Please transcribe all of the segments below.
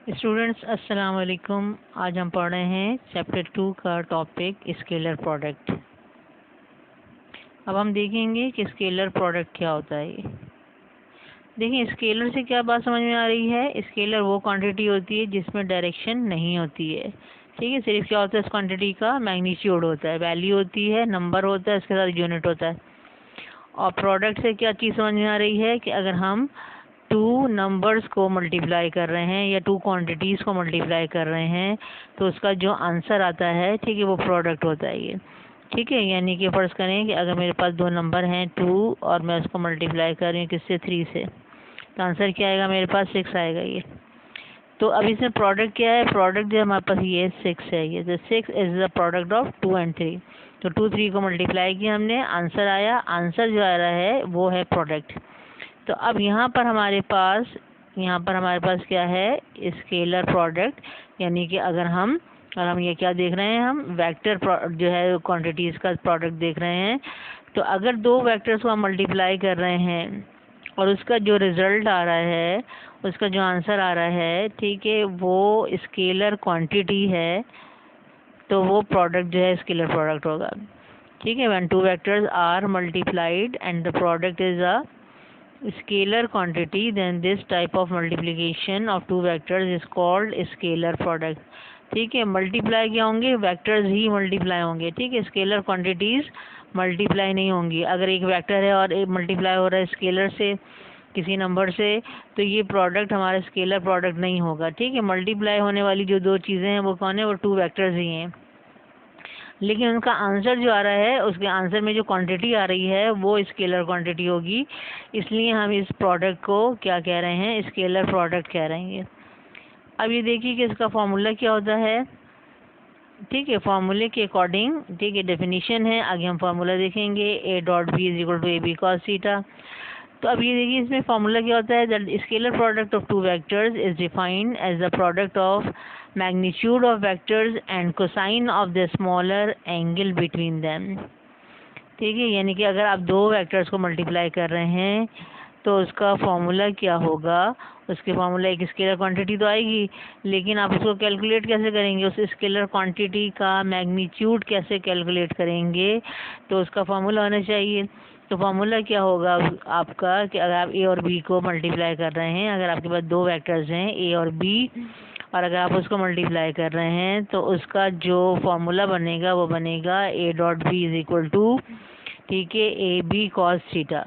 Students अस्सलाम वालेकुम। आज हम पढ़ रहे हैं चैप्टर 2 का टॉपिक स्केलर प्रोडक्ट। अब हम देखेंगे कि स्केलर प्रोडक्ट क्या होता है। देखिए, स्केलर से क्या बात समझ में आ रही है। स्केलर वो क्वांटिटी होती है जिसमें डायरेक्शन नहीं होती है। ठीक है, सिर्फ क्या होता है, इस क्वांटिटी का मैग्नीट्यूड होता है, वैल्यू होती है, नंबर होता है, इसके साथ यूनिट होता है। और प्रोडक्ट से क्या चीज़ समझ में आ रही है कि अगर हम टू नंबर्स को मल्टीप्लाई कर रहे हैं या टू क्वांटिटीज़ को मल्टीप्लाई कर रहे हैं तो उसका जो आंसर आता है, ठीक है, वो प्रोडक्ट होता है ये। ठीक है, यानी कि फर्ज करें कि अगर मेरे पास दो नंबर हैं 2 और मैं उसको मल्टीप्लाई कर रही हूँ किससे, 3 से, तो आंसर क्या आएगा, मेरे पास 6 आएगा ये। तो अब इसमें प्रोडक्ट क्या है, प्रोडक्ट जो हमारे पास ये 6 है, ये तो 6 is the product of 2 and 3। तो 2 3 को मल्टीप्लाई किया हमने, आंसर आया, आंसर जो आ रहा है वो है प्रोडक्ट। तो अब यहाँ पर हमारे पास क्या है, स्केलर प्रोडक्ट। यानी कि अगर हम ये क्या देख रहे हैं, हम वेक्टर जो है क्वांटिटीज़ का प्रोडक्ट देख रहे हैं। तो अगर दो वेक्टर्स को हम मल्टीप्लाई कर रहे हैं और उसका जो रिजल्ट आ रहा है, उसका जो आंसर आ रहा है, ठीक है, वो स्केलर क्वांटिटी है, तो वो प्रोडक्ट जो है स्केलर प्रोडक्ट होगा। ठीक है, when two vectors are multiplied and the product is a scalar quantity, then this type of multiplication of two vectors is called scalar product। ठीक है, मल्टीप्लाई क्या होंगे, वेक्टर्स ही मल्टीप्लाई होंगे। ठीक है, स्केलर क्वांटिटीज मल्टीप्लाई नहीं होंगी। अगर एक वेक्टर है और एक मल्टीप्लाई हो रहा है स्केलर से, किसी नंबर से, तो ये प्रोडक्ट हमारा स्केलर प्रोडक्ट नहीं होगा। ठीक है, मल्टीप्लाई होने वाली जो दो चीज़ें हैं वो कौन है, वो टू वेक्टर्स ही हैं। लेकिन उनका आंसर जो आ रहा है, उसके आंसर में जो क्वांटिटी आ रही है वो स्केलर क्वांटिटी होगी। इसलिए हम इस प्रोडक्ट को क्या कह रहे हैं, स्केलर प्रोडक्ट कह रहे हैं। अब ये देखिए कि इसका फॉर्मूला क्या होता है। ठीक है, फॉर्मूले के अकॉर्डिंग, ठीक है, डेफिनेशन है, आगे हम फार्मूला देखेंगे, A dot B is equal to A B cos theta. तो अब ये देखिए इसमें फॉर्मूला क्या होता है, that scalar product of two vectors is defined as the product of magnitude of vectors and cosine of the smaller angle between them. ठीक है, यानी कि अगर आप दो वेक्टर्स को मल्टीप्लाई कर रहे हैं तो उसका फॉर्मूला क्या होगा, उसके फॉर्मूला एक स्केलर क्वांटिटी तो आएगी, लेकिन आप उसको कैलकुलेट कैसे करेंगे, उस स्केलर क्वांटिटी का मैग्नीट्यूड कैसे कैलकुलेट करेंगे, तो उसका फॉर्मूला होना चाहिए। तो फॉर्मूला क्या होगा आपका कि अगर आप ए और बी को मल्टीप्लाई कर रहे हैं, अगर आपके पास दो वेक्टर्स हैं ए और बी, और अगर आप उसको मल्टीप्लाई कर रहे हैं तो उसका जो फॉर्मूला बनेगा वो बनेगा A dot B is equal to, ठीक है, ए बी कॉस थीटा।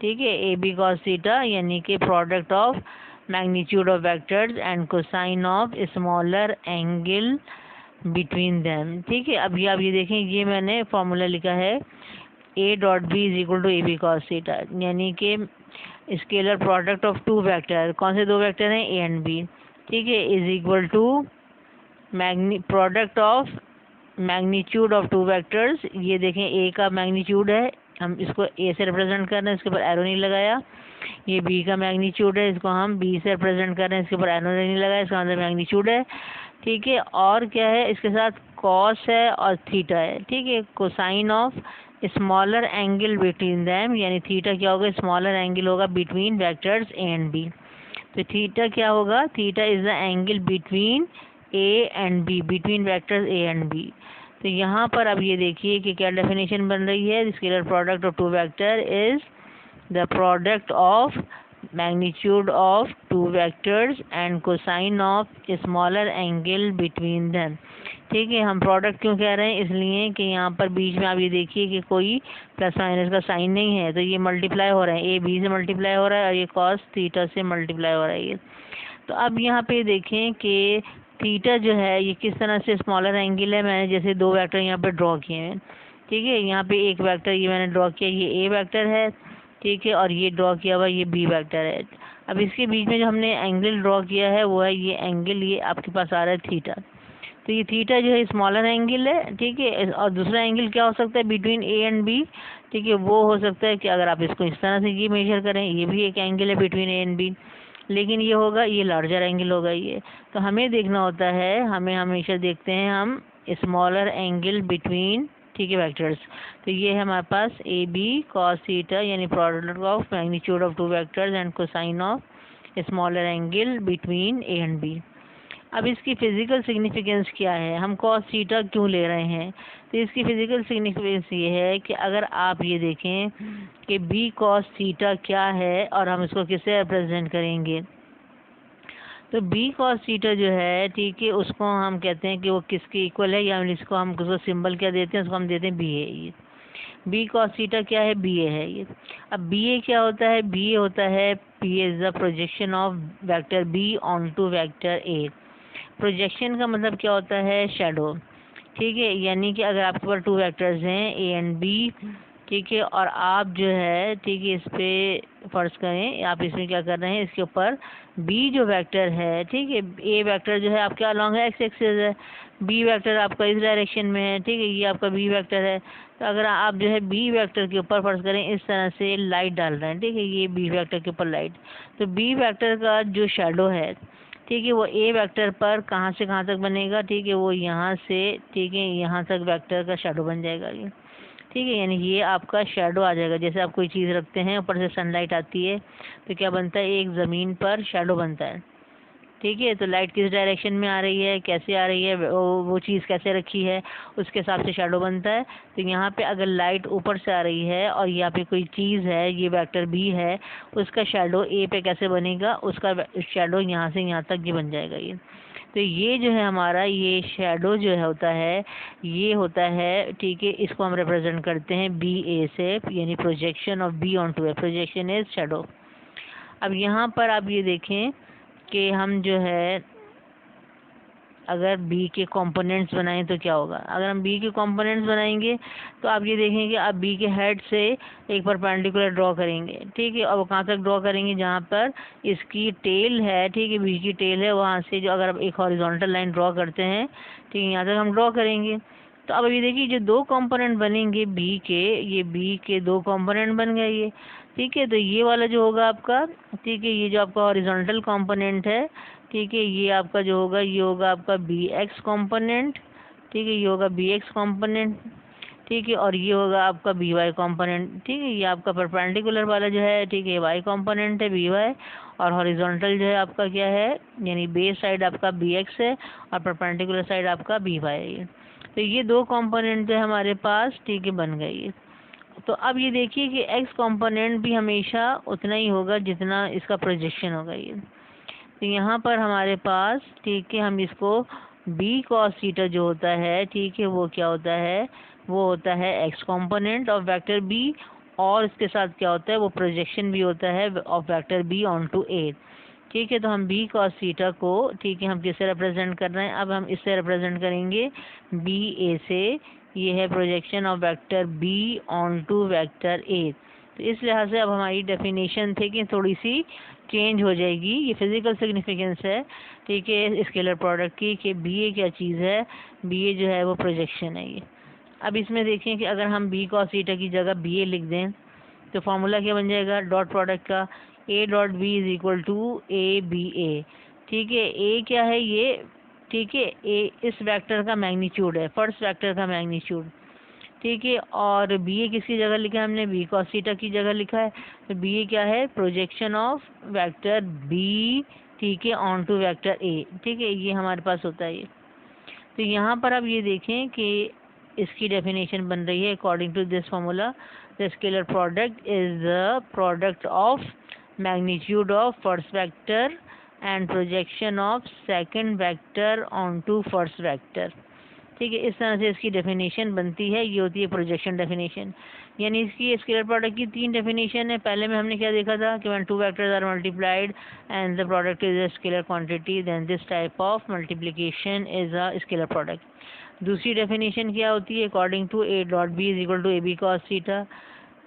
ठीक है, ए बी कॉस थीटा यानी कि product of magnitude of vectors and cosine of smaller angle between them. ठीक है, अभी आप ये देखें, ये मैंने फॉर्मूला लिखा है, A dot B is equal to A B cos theta, यानी कि scalar product of two vector, कौन से दो वेक्टर हैं, ए एंड बी। ठीक है, is equal to product of magnitude of two vectors. ये देखें, ए का मैग्नीट्यूड है, हम इसको ए से रिप्रेजेंट कर रहे हैं, इसके ऊपर एरो नहीं लगाया। ये बी का मैग्नीट्यूड है, इसको हम बी से रिप्रेजेंट कर रहे हैं, इसके ऊपर एरो नहीं लगाया, इसका अंदर मैग्नीट्यूड है। ठीक है, और क्या है, इसके साथ कॉस है और थीटा है। ठीक है, cosine of smaller angle between them, यानी थीटा क्या होगा, स्मॉलर एंगल होगा between vectors A and B. तो थीटा क्या होगा, theta is the angle between A and B, between vectors A and B. तो यहाँ पर अब ये देखिए कि क्या डेफिनेशन बन रही है, scalar product of two vector is the product of magnitude of two vectors and cosine of smaller angle between them. ठीक है, हम प्रोडक्ट क्यों कह रहे हैं, इसलिए कि यहाँ पर बीच में आप ये देखिए कि कोई प्लस माइनस का साइन नहीं है, तो ये मल्टीप्लाई हो रहा है, ए बी से मल्टीप्लाई हो रहा है और ये कॉस थीटा से मल्टीप्लाई हो रहा है ये। तो अब यहाँ पे देखें कि थीटा जो है ये किस तरह से स्मॉलर एंगल है। मैंने जैसे दो वेक्टर यहाँ पे ड्रॉ किए हैं। ठीक है, यहाँ पे एक वेक्टर ये मैंने ड्रॉ किया, ये ए वेक्टर है। ठीक है, और ये ड्रॉ किया हुआ ये बी वेक्टर है। अब इसके बीच में जो हमने एंगल ड्रॉ किया है वो है ये एंगल, ये आपके पास आ रहा है थीटा। तो ये थीटा जो है स्मॉलर एंगल है। ठीक है, और दूसरा एंगल क्या हो सकता है बिटवीन ए एंड बी, ठीक है, वो हो सकता है कि अगर आप इसको इस तरह से ये मेजर करें, ये भी एक एंगल है बिटवीन ए एंड बी, लेकिन ये होगा, ये लार्जर एंगल होगा ये। तो हमें देखना होता है, हमें हमेशा देखते हैं हम स्मॉलर एंगल बिटवीन, ठीक है, वेक्टर्स। तो ये है हमारे पास ए बी कॉस थीटा, यानी product of magnitude of two vectors and cosine of smaller angle between A and B. अब इसकी फिजिकल सिग्निफिकेंस क्या है, हम कॉस थीटा क्यों ले रहे हैं? तो इसकी फिजिकल सिग्निफिकेंस ये है कि अगर आप ये देखें कि बी कॉस थीटा क्या है और हम इसको किससे रिप्रेजेंट करेंगे, तो बी कॉस थीटा जो है, ठीक है, उसको हम कहते हैं कि वो किसके इक्वल है, या इसको हम उसको सिंबल क्या देते हैं, उसको हम देते हैं बी ए। ये बी कॉस थीटा क्या है, बी ए है ये। अब बी ए क्या होता है, बी ए होता है P is the projection of vector B on to vector A. Projection का मतलब क्या होता है, शेडो, ठीक है। यानी कि अगर आपके पास टू वेक्टर्स हैं ए एंड बी, ठीक है, और आप जो है, ठीक है, इस पे फर्ज करें आप इसमें क्या कर रहे हैं, इसके ऊपर बी जो वेक्टर है, ठीक है, ए वेक्टर जो है आपके अलॉन्ग है एक्स एक्सिस है, बी वेक्टर आपका इस डायरेक्शन में है, ठीक है, ये आपका बी वेक्टर है। तो अगर आप जो है बी वेक्टर के ऊपर फर्ज करें इस तरह से लाइट डाल रहे हैं, ठीक है, ये बी वेक्टर के ऊपर लाइट, तो बी वेक्टर का जो शेडो है, ठीक है, वो ए वेक्टर पर कहाँ से कहाँ तक बनेगा, ठीक है, वो यहाँ से, ठीक है, यहाँ तक वेक्टर का शेडो बन जाएगा ये, ठीक है। यानी ये आपका शेडो आ जाएगा। जैसे आप कोई चीज़ रखते हैं, ऊपर से सनलाइट आती है तो क्या बनता है, एक ज़मीन पर शेडो बनता है, ठीक है। तो लाइट किस डायरेक्शन में आ रही है, कैसे आ रही है, वो चीज़ कैसे रखी है, उसके हिसाब से शेडो बनता है। तो यहाँ पे अगर लाइट ऊपर से आ रही है और यहाँ पे कोई चीज़ है, ये वेक्टर बी है, उसका शेडो ए पे कैसे बनेगा, उसका शेडो यहाँ से यहाँ तक ये बन जाएगा ये। तो ये जो है हमारा ये शेडो जो है होता है, ये होता है, ठीक है, इसको हम रिप्रेजेंट करते हैं बी ए से, यानी projection of B on to A, projection is shadow. अब यहाँ पर आप ये देखें कि हम जो है अगर B के कंपोनेंट्स बनाएं तो क्या होगा। अगर हम B के कंपोनेंट्स बनाएंगे तो आप ये देखेंगे, आप B के हेड से एक परपेंडिकुलर ड्रॉ करेंगे, ठीक है, और वो कहाँ तक ड्रॉ करेंगे, जहाँ पर इसकी टेल है, ठीक है, B की टेल है, वहाँ से जो अगर आप एक हॉरिजॉन्टल लाइन ड्रॉ करते हैं, ठीक है, यहाँ तक हम ड्रॉ करेंगे। तो अब ये देखिए जो दो कंपोनेंट बनेंगे B के, ये B के दो कंपोनेंट बन गए ये, ठीक है। तो ये वाला जो होगा आपका, ठीक है, ये जो आपका हॉरिजॉन्टल कंपोनेंट है, ठीक है, ये आपका जो होगा, ये होगा आपका बी एक्स कॉम्पोनेंट, ठीक है, ये होगा बी एक्स कॉम्पोनेंट, ठीक है, और ये होगा आपका बी वाई कॉम्पोनेंट, ठीक है। ये आपका परपेंडिकुलर वाला जो है, ठीक है, वाई कॉम्पोनेंट है बी वाई, और हॉरिजॉन्टल जो है आपका क्या है, यानी बेस साइड आपका बी एक्स है और परपेंडिकुलर साइड आपका बी वाई है। तो ये दो कॉम्पोनेंट जो है हमारे पास, ठीक है, बन गई। तो अब ये देखिए कि एक्स कॉम्पोनेंट भी हमेशा उतना ही होगा जितना इसका प्रोजेक्शन होगा ये। तो यहाँ पर हमारे पास, ठीक है, हम इसको बी कॉस थीटा जो होता है, ठीक है, वो क्या होता है, वो होता है X component of vector B, और इसके साथ क्या होता है, वो प्रोजेक्शन भी होता है of vector B on to A, ठीक है। तो हम बी कॉस थीटा को, ठीक है, हम किससे रिप्रेजेंट कर रहे हैं, अब हम इससे रिप्रेजेंट करेंगे बी ए से, ये है projection of vector B on to vector A. तो इस लिहाज से अब हमारी डेफिनेशन थे कि थोड़ी सी चेंज हो जाएगी। ये फिजिकल सिग्निफिकेंस है, ठीक है, स्केलर प्रोडक्ट की, कि बी ए क्या चीज़ है, बी ए जो है वो प्रोजेक्शन है ये। अब इसमें देखें कि अगर हम बी कॉस थीटा की जगह बी ए लिख दें तो फार्मूला क्या बन जाएगा, डॉट प्रोडक्ट का A dot B is equal to A B A, ठीक है। ए क्या है ये, ठीक है, ए इस वेक्टर का मैग्नीट्यूड है, फर्स्ट वेक्टर का मैग्नीट्यूड, ठीक है, और बी ए किसकी जगह लिखा है हमने, बी कॉस थीटा की जगह लिखा है। तो बी ए क्या है, प्रोजेक्शन ऑफ वेक्टर बी, ठीक है, ऑन टू वेक्टर ए, ठीक है, ये हमारे पास होता है ये। तो यहाँ पर आप ये देखें कि इसकी डेफिनेशन बन रही है according to this formula, the scalar product is the product of magnitude of first vector and projection of second vector on to first vector, ठीक है। इस तरह से इसकी डेफिनेशन बनती है, ये होती है प्रोजेक्शन डेफिनेशन। यानी इसकी स्केलर प्रोडक्ट की तीन डेफिनेशन है। पहले में हमने क्या देखा था कि when two vectors are multiplied and the product is a scalar quantity, then this type of multiplication is a scalar product. दूसरी डेफिनेशन क्या होती है, according to A dot B is equal to A B cos theta,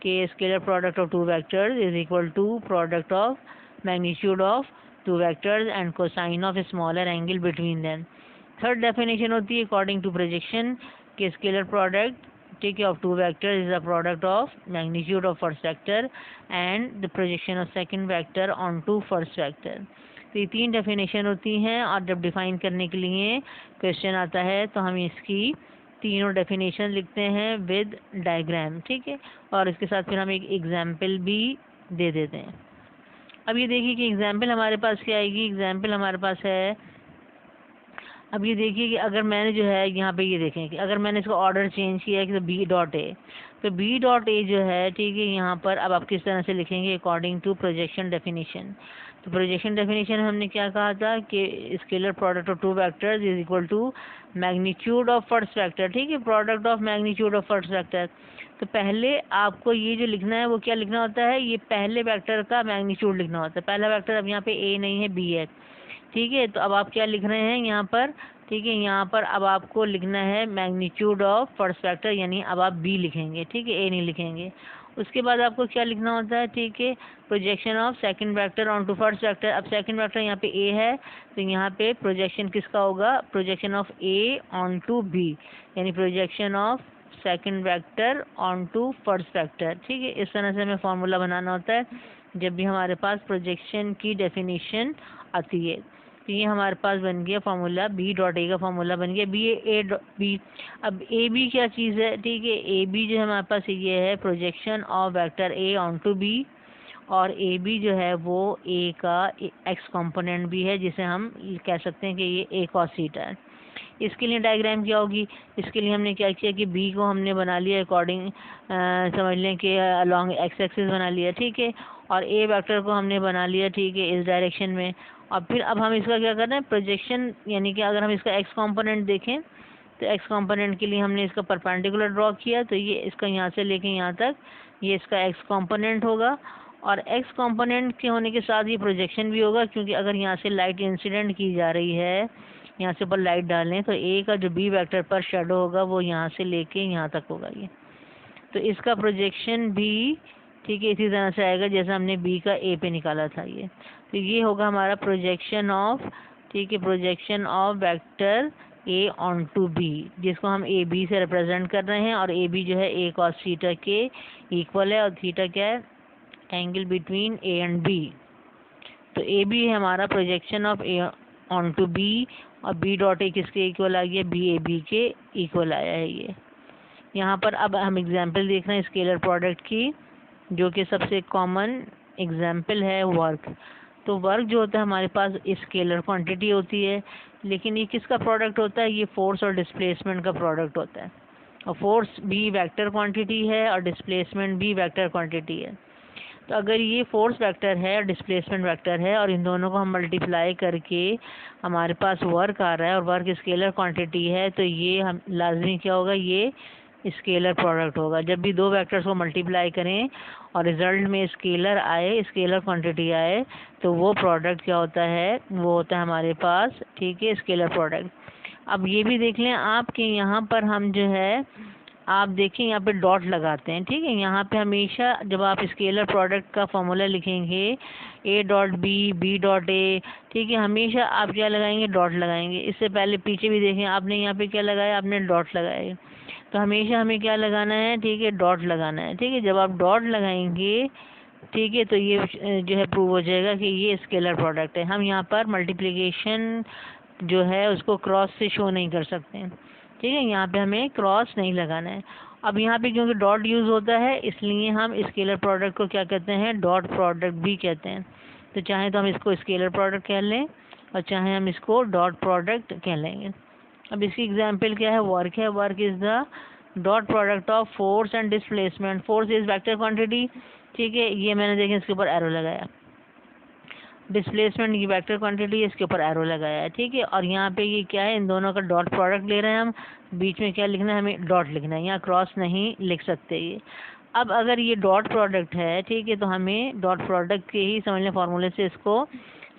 के scalar product of two vectors is equal to product of magnitude of two vectors and cosine of smaller angle between them. Third definition होती है according to projection, के scalar product, ठीक है, of two vector is the product of magnitude of first vector and the projection of second vector on to first vector. तो ये तीन definition होती हैं, और जब डिफाइन करने के लिए क्वेश्चन आता है तो हम इसकी तीनों डेफिनेशन लिखते हैं विद डायग्राम, ठीक है, और इसके साथ फिर हम एक एग्जाम्पल भी दे देते हैं। अब ये देखिए कि एग्जाम्पल हमारे पास क्या आएगी, एग्जाम्पल हमारे पास है अब ये देखिए कि अगर मैंने जो है यहाँ पे ये देखें कि अगर मैंने इसका ऑर्डर चेंज किया है कि तो बी डॉट ए, तो बी डॉट ए जो है ठीक है यहाँ पर अब आप किस तरह से लिखेंगे अकॉर्डिंग टू प्रोजेक्शन डेफिनेशन। तो प्रोजेक्शन डेफिनेशन हमने क्या कहा था कि scalar product of two vectors is equal to magnitude of first vector, ठीक है, product of magnitude of first vector. तो पहले आपको ये जो लिखना है वो क्या लिखना होता है, ये पहले वेक्टर का मैग्नीट्यूड लिखना होता है। पहला वेक्टर अब यहाँ पे ए नहीं है बी है, ठीक है। तो अब आप क्या लिख रहे हैं यहाँ पर, ठीक है, यहाँ पर अब आपको लिखना है मैग्नीट्यूड ऑफ फर्स्ट वेक्टर, यानी अब आप बी लिखेंगे, ठीक है, ए नहीं लिखेंगे। उसके बाद आपको क्या लिखना होता है, ठीक है, projection of second vector on to first vector. अब सेकंड वेक्टर यहाँ पे ए है, तो यहाँ पे प्रोजेक्शन किसका होगा, projection of A on to B, यानी projection of second vector on to first vector, ठीक है। इस तरह से हमें फॉर्मूला बनाना होता है जब भी हमारे पास प्रोजेक्शन की डेफिनेशन आती है। तो ये हमारे पास बन गया फॉर्मूला, बी डॉट ए का फॉर्मूला बन गया बी ए बी। अब ए बी क्या चीज़ है, ठीक है, ए बी जो है हमारे पास ये है projection of vector A on to B, और ए बी जो है वो ए का एक्स कंपोनेंट भी है, जिसे हम कह सकते हैं कि ये ए कॉस थीटा है। इसके लिए डायग्राम क्या होगी, इसके लिए हमने क्या किया कि बी को हमने बना लिया अकॉर्डिंग, समझ लें कि अलॉन्ग एक्स एक्सिस बना लिया, ठीक है, और ए वेक्टर को हमने बना लिया, ठीक है, इस डायरेक्शन में। और फिर अब हम इसका क्या कर रहे हैं, प्रोजेक्शन, यानी कि अगर हम इसका एक्स कंपोनेंट देखें तो एक्स कंपोनेंट के लिए हमने इसका परपेंडिकुलर ड्रॉ किया, तो ये इसका यहाँ से लेके यहाँ तक ये इसका एक्स कंपोनेंट होगा, और एक्स कंपोनेंट के होने के साथ ये प्रोजेक्शन भी होगा, क्योंकि अगर यहाँ से लाइट इंसिडेंट की जा रही है, यहाँ से ऊपर लाइट डालें, तो ए का जो बी वेक्टर पर शेडो होगा वो यहाँ से लेके यहाँ तक होगा ये, तो इसका प्रोजेक्शन भी, ठीक है, इसी तरह से आएगा जैसे हमने बी का ए पे निकाला था ये। तो ये होगा हमारा प्रोजेक्शन ऑफ, ठीक है, projection of vector A on to B, जिसको हम ए बी से रिप्रेजेंट कर रहे हैं, और ए बी जो है ए कॉस थीटा के इक्वल है, और थीटा क्या है, angle between A and B. तो ए बी है हमारा projection of A on to B, और बी डॉट ए किसके इक्वल आ गया, बी ए बी के इक्वल आया है ये। यहाँ पर अब हम एग्जाम्पल देख रहे हैं स्केलर प्रोडक्ट की, जो कि सबसे कॉमन एग्जाम्पल है वर्क। तो वर्क जो होता है हमारे पास स्केलर क्वांटिटी होती है, लेकिन ये किसका प्रोडक्ट होता है, ये फोर्स और डिस्प्लेसमेंट का प्रोडक्ट होता है, और फोर्स भी वेक्टर क्वांटिटी है और डिस्प्लेसमेंट भी वेक्टर क्वांटिटी है। तो अगर ये फोर्स वेक्टर है और डिस्प्लेसमेंट वेक्टर है, और इन दोनों को हम मल्टीप्लाई करके हमारे पास वर्क आ रहा है, और वर्क स्केलर क्वांटिटी है, तो ये हम लाजमी क्या होगा, ये स्केलर प्रोडक्ट होगा। जब भी दो वेक्टर्स को मल्टीप्लाई करें और रिजल्ट में स्केलर आए, स्केलर क्वांटिटी आए, तो वो प्रोडक्ट क्या होता है, वो होता है हमारे पास, ठीक है, स्केलर प्रोडक्ट। अब ये भी देख लें आप कि यहाँ पर हम जो है, आप देखें यहाँ पे डॉट लगाते हैं, ठीक है, यहाँ पे हमेशा जब आप स्केलर प्रोडक्ट का फॉर्मूला लिखेंगे A dot B, B dot A, ठीक है, हमेशा आप क्या लगाएंगे, डॉट लगाएंगे। इससे पहले पीछे भी देखें आपने यहाँ पे क्या लगाया, आपने डॉट लगाया। तो हमेशा हमें क्या लगाना है, ठीक है, डॉट लगाना है, ठीक है। जब आप डॉट लगाएंगे, ठीक है, तो ये जो है प्रूव हो जाएगा कि ये स्केलर प्रोडक्ट है। हम यहाँ पर मल्टीप्लिकेशन जो है उसको क्रॉस से शो नहीं कर सकते, ठीक है, यहाँ पे हमें क्रॉस नहीं लगाना है। अब यहाँ पे क्योंकि डॉट यूज़ होता है, इसलिए हम स्केलर प्रोडक्ट को क्या कहते हैं, डॉट प्रोडक्ट भी कहते हैं। तो चाहे तो हम इसको स्केलर प्रोडक्ट कह लें, और चाहे हम इसको डॉट प्रोडक्ट कह लेंगे। अब इसकी एग्जाम्पल क्या है, वर्क है। Work is the dot product of force and displacement. Force is vector quantity, ठीक है, ये मैंने देखें इसके ऊपर एरो लगाया। डिस्प्लेसमेंट की वेक्टर क्वांटिटी, इसके ऊपर एरो लगाया है, ठीक है। और यहाँ पे ये क्या है, इन दोनों का डॉट प्रोडक्ट ले रहे हैं हम, बीच में क्या लिखना है, हमें डॉट लिखना है, यहाँ क्रॉस नहीं लिख सकते ये। अब अगर ये डॉट प्रोडक्ट है, ठीक है, तो हमें डॉट प्रोडक्ट के ही समझ लें फॉर्मूले से इसको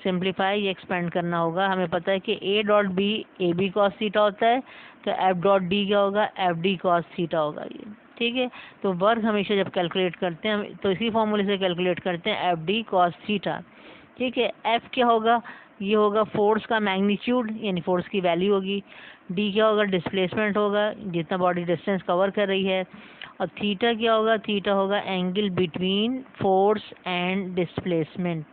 सिंप्लीफाई या एक्सपेंड करना होगा। हमें पता है कि A dot B A B cos theta होता है, तो एफ डॉट डी क्या होगा, एफ डी कॉस थीटा होगा ये, ठीक है। तो वर्क हमेशा जब कैलकुलेट करते हैं तो इसी फॉर्मूले से कैलकुलेट करते हैं, एफ डी कॉस थीटा, ठीक है। एफ क्या होगा, ये होगा फोर्स का मैग्नीट्यूड, यानी फोर्स की वैल्यू होगी। डी क्या होगा, डिस्प्लेसमेंट होगा, जितना बॉडी डिस्टेंस कवर कर रही है। और थीटा क्या होगा, थीटा होगा angle between force and displacement,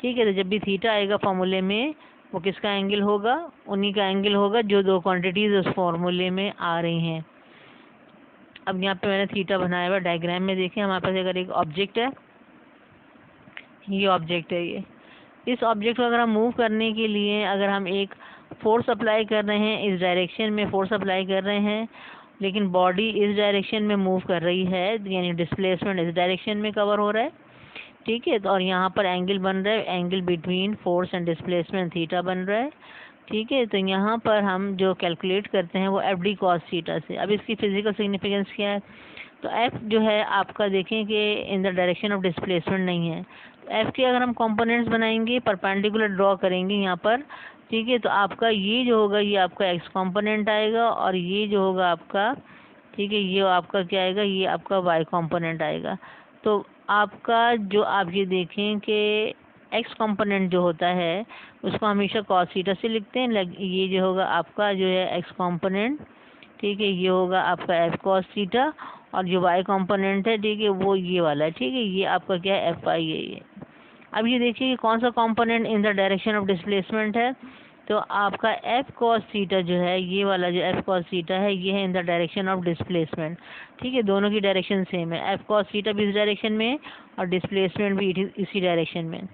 ठीक है। तो जब भी थीटा आएगा फॉर्मूले में, वो किसका एंगल होगा, उन्हीं का एंगल होगा जो दो क्वांटिटीज उस फॉर्मूले में आ रही हैं। अब यहाँ पे मैंने थीटा बनाया हुआ, डायग्राम में देखें हमारे पास अगर एक ऑब्जेक्ट है, ये ऑब्जेक्ट है, ये इस ऑब्जेक्ट को अगर हम मूव करने के लिए अगर हम एक फोर्स अप्लाई कर रहे हैं, इस डायरेक्शन में फोर्स अप्लाई कर रहे हैं, लेकिन बॉडी इस डायरेक्शन में मूव कर रही है, यानी डिस्प्लेसमेंट इस डायरेक्शन में कवर हो रहा है, ठीक है। तो और यहाँ पर एंगल बन रहा है, angle between force and displacement theta बन रहा है, ठीक है। तो यहाँ पर हम जो कैलकुलेट करते हैं वो एफ डी कॉस थीटा से। अब इसकी फिजिकल सिग्निफिकेंस क्या है, तो एफ जो है आपका देखें कि in the direction of displacement नहीं है। तो एफ के अगर हम कंपोनेंट्स बनाएंगे, परपेंडिकुलर ड्रॉ करेंगे यहाँ पर, ठीक है, तो आपका ये जो होगा ये आपका एक्स कंपोनेंट आएगा, और ये जो होगा आपका, ठीक है, ये आपका क्या आएगा, ये आपका वाई कंपोनेंट आएगा। तो आपका जो आप ये देखें कि एक्स कंपोनेंट जो होता है उसको हमेशा कॉस थीटा से लिखते हैं। ये जो होगा आपका जो है एक्स कंपोनेंट, ठीक है, ये होगा आपका एफ कॉस थीटा, और जो वाई कंपोनेंट है, ठीक है, वो ये वाला है, ठीक है, ये आपका क्या है, एफ आई है ये। अब ये देखिए कि कौन सा component in the direction of displacement है, तो आपका एफ कॉस थीटा जो है, ये वाला जो एफ कॉस थीटा है, ये है in the direction of displacement, ठीक है, दोनों की डायरेक्शन सेम है, एफ कॉस थीटा भी इस डायरेक्शन में और डिस्प्लेसमेंट भी इसी डायरेक्शन में,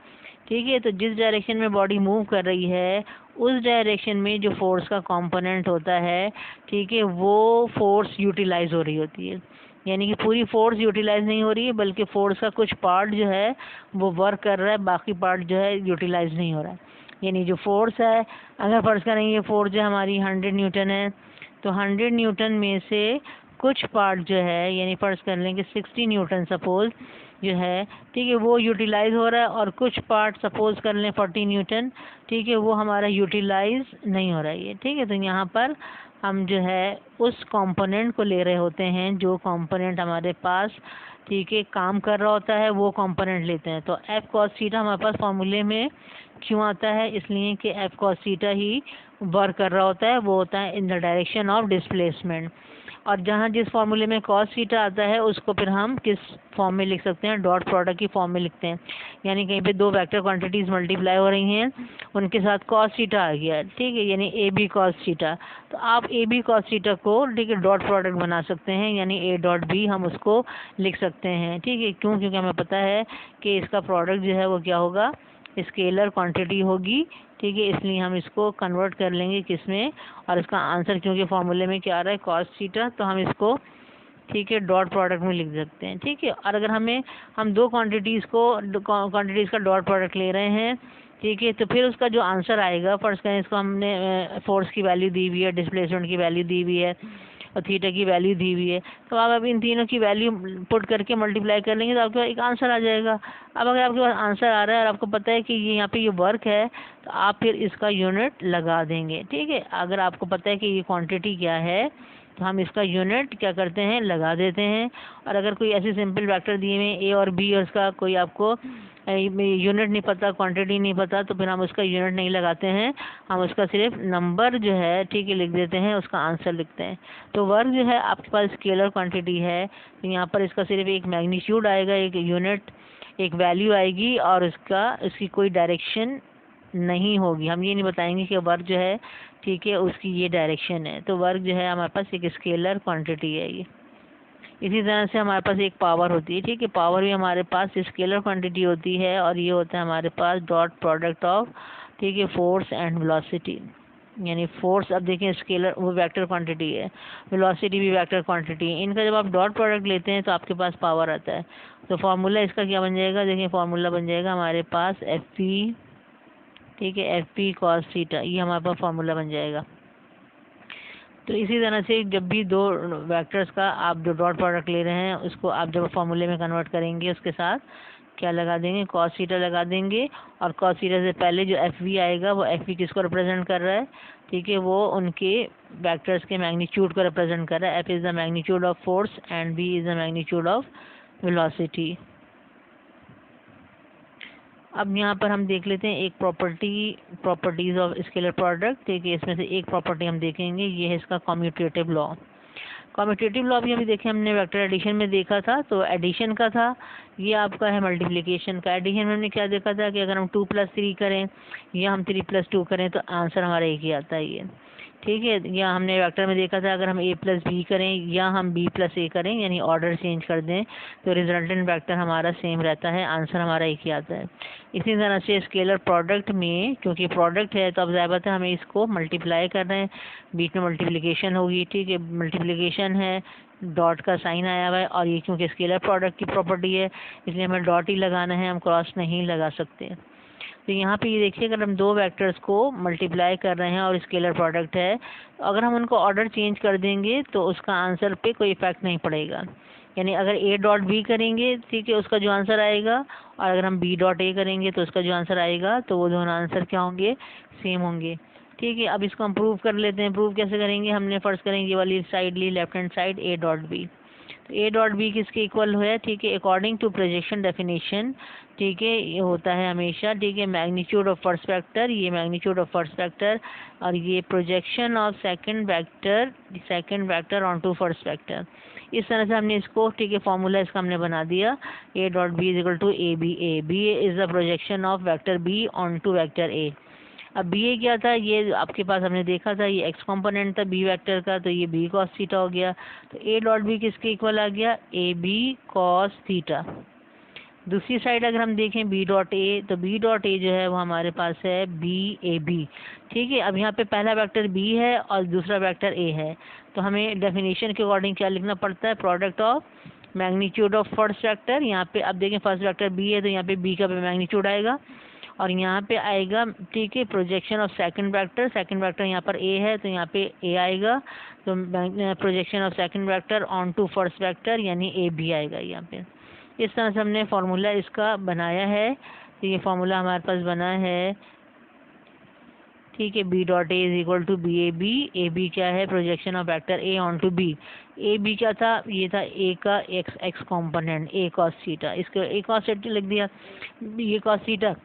ठीक है। तो जिस डायरेक्शन में बॉडी मूव कर रही है उस डायरेक्शन में जो फोर्स का कंपोनेंट होता है, ठीक है, वो फोर्स यूटिलाइज हो रही होती है, यानी कि पूरी फोर्स यूटिलाइज नहीं हो रही है, बल्कि फोर्स का कुछ पार्ट जो है वो वर्क कर रहा है, बाकी पार्ट जो है यूटिलाइज नहीं हो रहा है। यानी जो फोर्स है, अगर फर्ज करें ये फोर्स जो हमारी 100 न्यूटन है, तो 100 न्यूटन में से कुछ पार्ट जो है, यानी फर्ज कर लेंगे 60 न्यूटन सपोज जो है, ठीक है, वो यूटिलाइज हो रहा है, और कुछ पार्ट सपोज कर लें 40 न्यूटन, ठीक है, वो हमारा यूटिलाइज नहीं हो रहा है, ठीक है। तो यहाँ पर हम जो है उस कंपोनेंट को ले रहे होते हैं जो कंपोनेंट हमारे पास, ठीक है, काम कर रहा होता है, वो कंपोनेंट लेते हैं। तो एफ कॉस थीटा हमारे पास फॉर्मूले में क्यों आता है, इसलिए कि एफ कॉस थीटा ही वर्क कर रहा होता है, वो होता है in the direction of displacement. और जहाँ जिस फॉर्मूले में कॉस थीटा आता है उसको फिर हम किस फॉर्म में लिख सकते हैं, डॉट प्रोडक्ट की फॉर्म में लिखते हैं। यानी कहीं पे दो वेक्टर क्वांटिटीज मल्टीप्लाई हो रही हैं, उनके साथ कॉस थीटा आ गया, ठीक है, यानी ए बी कॉस थीटा। तो आप ए बी कॉस थीटा को, ठीक है, डॉट प्रोडक्ट बना सकते हैं, यानी ए डॉट बी हम उसको लिख सकते हैं, ठीक है। क्यों, क्योंकि हमें पता है कि इसका प्रोडक्ट जो है वो क्या होगा, स्केलर क्वांटिटी होगी, ठीक है, इसलिए हम इसको कन्वर्ट कर लेंगे किस में, और इसका आंसर क्योंकि फॉर्मूले में क्या आ रहा है, कॉस थीटा, तो हम इसको, ठीक है, डॉट प्रोडक्ट में लिख सकते हैं, ठीक है। और अगर हम दो क्वांटिटीज़ का डॉट प्रोडक्ट ले रहे हैं, ठीक है, तो फिर उसका जो आंसर आएगा, फर्स्ट करें इसको हमने फोर्स की वैल्यू दी हुई है, डिस्प्लेसमेंट की वैल्यू दी हुई है, और थीटा की वैल्यू दी हुई है, तो आप अब इन तीनों की वैल्यू पुट करके मल्टीप्लाई कर लेंगे तो आपके पास एक आंसर आ जाएगा। अब अगर आपके पास आंसर आ रहा है और आपको पता है कि ये यहाँ पे ये वर्क है, तो आप फिर इसका यूनिट लगा देंगे, ठीक है। अगर आपको पता है कि ये क्वांटिटी क्या है, तो हम इसका यूनिट क्या करते हैं, लगा देते हैं। और अगर कोई ऐसे सिंपल वेक्टर दिए हुए ए और बी और उसका कोई आपको यूनिट नहीं पता, क्वांटिटी नहीं पता, तो फिर हम उसका यूनिट नहीं लगाते हैं, हम उसका सिर्फ नंबर जो है, ठीक है, लिख देते हैं, उसका आंसर लिखते हैं। तो वर्क जो है आपके पास स्केलर क्वांटिटी है, तो यहाँ पर इसका सिर्फ एक मैग्नीट्यूड आएगा, एक यूनिट, एक वैल्यू आएगी, और इसकी कोई डायरेक्शन नहीं होगी। हम ये नहीं बताएंगे कि वर्क जो है, ठीक है, उसकी ये डायरेक्शन है। तो वर्क जो है हमारे पास एक स्केलर क्वांटिटी है ये। इसी तरह से हमारे पास एक पावर होती है, ठीक है, पावर भी हमारे पास स्केलर क्वांटिटी होती है, और ये होता है हमारे पास डॉट प्रोडक्ट ऑफ, ठीक है, फोर्स एंड वेलोसिटी। यानी फोर्स, अब देखें स्केलर वो वेक्टर क्वांटिटी है, वेलोसिटी भी वेक्टर क्वांटिटी है, इनका जब आप डॉट प्रोडक्ट लेते हैं तो आपके पास पावर आता है। तो फार्मूला इसका क्या बन जाएगा, देखिए फार्मूला बन जाएगा हमारे पास एफ पी, ठीक है, एफ पी कॉस थीटा, ये हमारे पास फार्मूला बन जाएगा। तो इसी तरह से जब भी दो वेक्टर्स का आप जो डॉट प्रोडक्ट ले रहे हैं उसको आप जब फार्मूले में कन्वर्ट करेंगे, उसके साथ क्या लगा देंगे, कॉस थीटा लगा देंगे। और कॉस थीटा से पहले जो एफ वी आएगा, वो एफ वी किसको रिप्रेजेंट कर रहा है, ठीक है, वो उनके वेक्टर्स के मैग्नीट्यूड को रिप्रेजेंट कर रहा है। F is the magnitude of force and V is the magnitude of velocity. अब यहाँ पर हम देख लेते हैं एक प्रॉपर्टीज ऑफ स्केलर प्रोडक्ट, ठीक है, इसमें से एक प्रॉपर्टी हम देखेंगे, ये है इसका कम्यूटेटिव लॉ। कम्यूटेटिव लॉ भी अभी देखे हमने वेक्टर एडिशन में देखा था, तो एडिशन का था, ये आपका है मल्टीप्लिकेशन का। एडिशन में हमने क्या देखा था कि अगर हम 2 + 3 करें या हम 3 + 2 करें तो आंसर हमारा एक ही आता है ये। ठीक है। या हमने वेक्टर में देखा था अगर हम a प्लस बी करें या हम b प्लस a करें यानी ऑर्डर चेंज कर दें तो रिजल्टेंट वेक्टर हमारा सेम रहता है, आंसर हमारा एक ही आता है। इसी तरह से स्केलर प्रोडक्ट में क्योंकि प्रोडक्ट है तो अब ज़ाहिर बात है हमें इसको मल्टीप्लाई करना है, बीच में मल्टीप्लिकेशन होगी। ठीक है, मल्टीप्लिकेशन है, डॉट का साइन आया हुआ है और ये क्योंकि स्केलर प्रोडक्ट की प्रॉपर्टी है इसलिए हमें डॉट ही लगाना है, हम क्रॉस नहीं लगा सकते। तो यहाँ पे ये देखिए अगर हम दो वेक्टर्स को मल्टीप्लाई कर रहे हैं और स्केलर प्रोडक्ट है, अगर हम उनको ऑर्डर चेंज कर देंगे तो उसका आंसर पे कोई इफेक्ट नहीं पड़ेगा। यानी अगर a डॉट बी करेंगे, ठीक है, उसका जो आंसर आएगा, और अगर हम b डॉट a करेंगे तो उसका जो आंसर आएगा, तो वो दोनों आंसर क्या होंगे, सेम होंगे। ठीक है, अब इसको हम प्रूव कर लेते हैं। प्रूव कैसे करेंगे, हमने फर्स्ट करेंगे ये वाली साइड ली, left hand side a dot B. तो a डॉट बी किसके इक्वल है, ठीक है, अकॉर्डिंग टू प्रोजेक्शन डेफिनेशन, ठीक है, ये होता है हमेशा, ठीक है, मैग्नीट्यूड ऑफ फर्स्ट वेक्टर, ये मैग्नीट्यूड ऑफ फर्स्ट वेक्टर और ये projection of second vector on to first vector. इस तरह से हमने इसको, ठीक है, फॉर्मूला इसका हमने बना दिया, a dot B is equal to A B is the projection of vector b on to vector a। अब बी ए क्या था, ये आपके पास हमने देखा था, ये एक्स कंपोनेंट था बी वेक्टर का, तो ये बी कॉस थीटा हो गया। तो ए डॉट बी किसके इक्वल आ गया, ए बी कॉस थीटा। दूसरी साइड अगर हम देखें बी डॉट ए, तो बी डॉट ए जो है वो हमारे पास है बी ए बी। ठीक है, अब यहाँ पे पहला वेक्टर बी है और दूसरा वेक्टर ए है, तो हमें डेफिनेशन के अकॉर्डिंग क्या लिखना पड़ता है, product of magnitude of first vector. यहाँ पे अब देखें फर्स्ट वेक्टर बी है तो यहाँ पे बी का मैग्नीट्यूड आएगा और यहाँ पे आएगा, ठीक है, प्रोजेक्शन ऑफ सेकंड वेक्टर यहाँ पर ए है तो यहाँ पे ए आएगा, तो projection of second vector on to first vector यानी ए बी आएगा यहाँ पे। इस तरह से हमने फार्मूला इसका बनाया है। तो ये फार्मूला हमारे पास बना है, ठीक है, B dot A is equal to A B क्या है, projection of vector A on to B. A B क्या था, ये था ए का X component A cos theta, इसको ए कॉस थीटा लिख दिया, ये कॉस थीटा,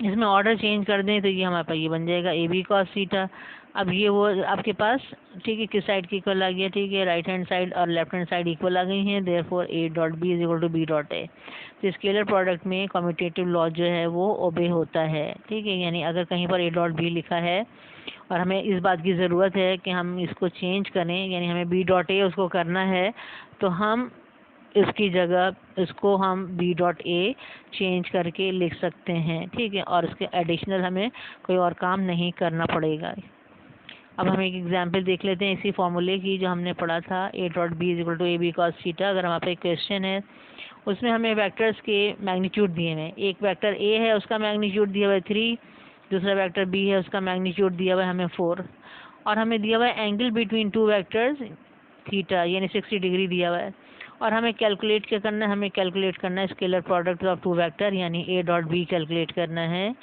इसमें ऑर्डर चेंज कर दें तो ये हमारे पास ये बन जाएगा ए बी कॉस थीटा। अब ये वो आपके पास, ठीक है, किस साइड की इक्वल आ गया, ठीक है, राइट हैंड साइड और लेफ्ट हैंड साइड इक्वल आ गई हैं, therefore A dot B is equal to B dot A. तो स्केलर प्रोडक्ट में कम्यूटेटिव लॉ जो है वो ओबे होता है। ठीक है, यानी अगर कहीं पर ए डॉट बी लिखा है और हमें इस बात की ज़रूरत है कि हम इसको चेंज करें, यानी हमें बी डॉट ए उसको करना है, तो हम इसकी जगह इसको हम बी डॉट ए चेंज करके लिख सकते हैं। ठीक है, और इसके एडिशनल हमें कोई और काम नहीं करना पड़ेगा। अब हम एक एग्जांपल देख लेते हैं इसी फॉर्मूले की जो हमने पढ़ा था, A dot B is equal to A B cos theta. अगर हमारे पास एक क्वेश्चन है उसमें हमें वेक्टर्स के मैग्नीट्यूड दिए हुए हैं, एक वेक्टर ए है उसका मैग्नीट्यूड दिया हुआ है 3, दूसरा वेक्टर बी है उसका मैग्नीट्यूड दिया हुआ है हमें 4, और हमें दिया हुआ है angle between two vectors theta यानी 60 डिग्री दिया हुआ है, और हमें कैलकुलेट क्या करना है, हमें कैलकुलेट करना है scalar product of two vector यानी ए डॉट बी कैलकुलेट करना है।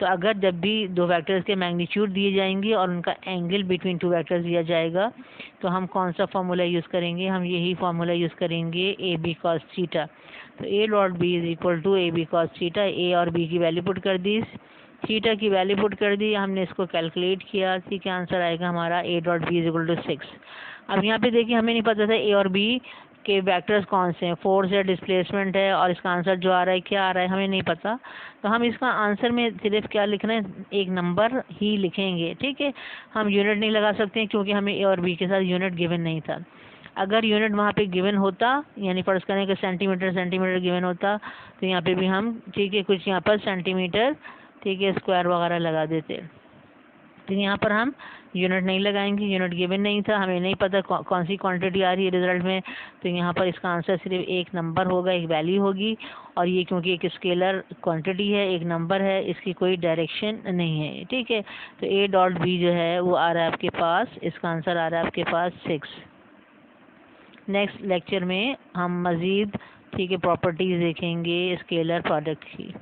तो अगर जब भी दो वेक्टर्स के मैग्नीट्यूड दिए जाएंगे और उनका एंगल बिटवीन टू वेक्टर्स दिया जाएगा तो हम कौन सा फार्मूला यूज़ करेंगे, हम यही फार्मूला यूज़ करेंगे ए बी कॉस थीटा। तो A dot B is equal to A B cos theta, A और बी की वैल्यू पुट कर दी, थीटा की वैल्यू पुट कर दी, हमने इसको कैलकुलेट किया, ठीक है, आंसर आएगा हमारा A dot B is equal to 6। अब यहाँ पे देखिए हमें नहीं पता था ए और बी के वेक्टर्स कौन से हैं, फोर्स है, डिस्प्लेसमेंट है, और इसका आंसर जो आ रहा है क्या आ रहा है हमें नहीं पता, तो हम इसका आंसर में सिर्फ क्या लिखना है, एक नंबर ही लिखेंगे। ठीक है, हम यूनिट नहीं लगा सकते क्योंकि हमें ए और बी के साथ यूनिट गिवन नहीं था। अगर यूनिट वहाँ पे गिवन होता, यानी फर्ज करें कि सेंटीमीटर गिवन होता, तो यहाँ पे भी हम, ठीक है, कुछ यहाँ पर सेंटीमीटर, ठीक है, स्क्वायर वगैरह लगा देते। तो यहाँ पर हम यूनिट नहीं लगाएंगे, यूनिट गिवन नहीं था, हमें नहीं पता कौन सी क्वांटिटी आ रही है रिजल्ट में, तो यहाँ पर इसका आंसर सिर्फ एक नंबर होगा, एक वैल्यू होगी, और ये क्योंकि एक स्केलर क्वांटिटी है, एक नंबर है, इसकी कोई डायरेक्शन नहीं है। ठीक है, तो ए डॉट बी जो है वो आ रहा है आपके पास, इसका आंसर आ रहा है आपके पास 6। नेक्स्ट लेक्चर में हम मज़ीद, ठीक है, प्रॉपर्टीज़ देखेंगे स्केलर प्रोडक्ट की।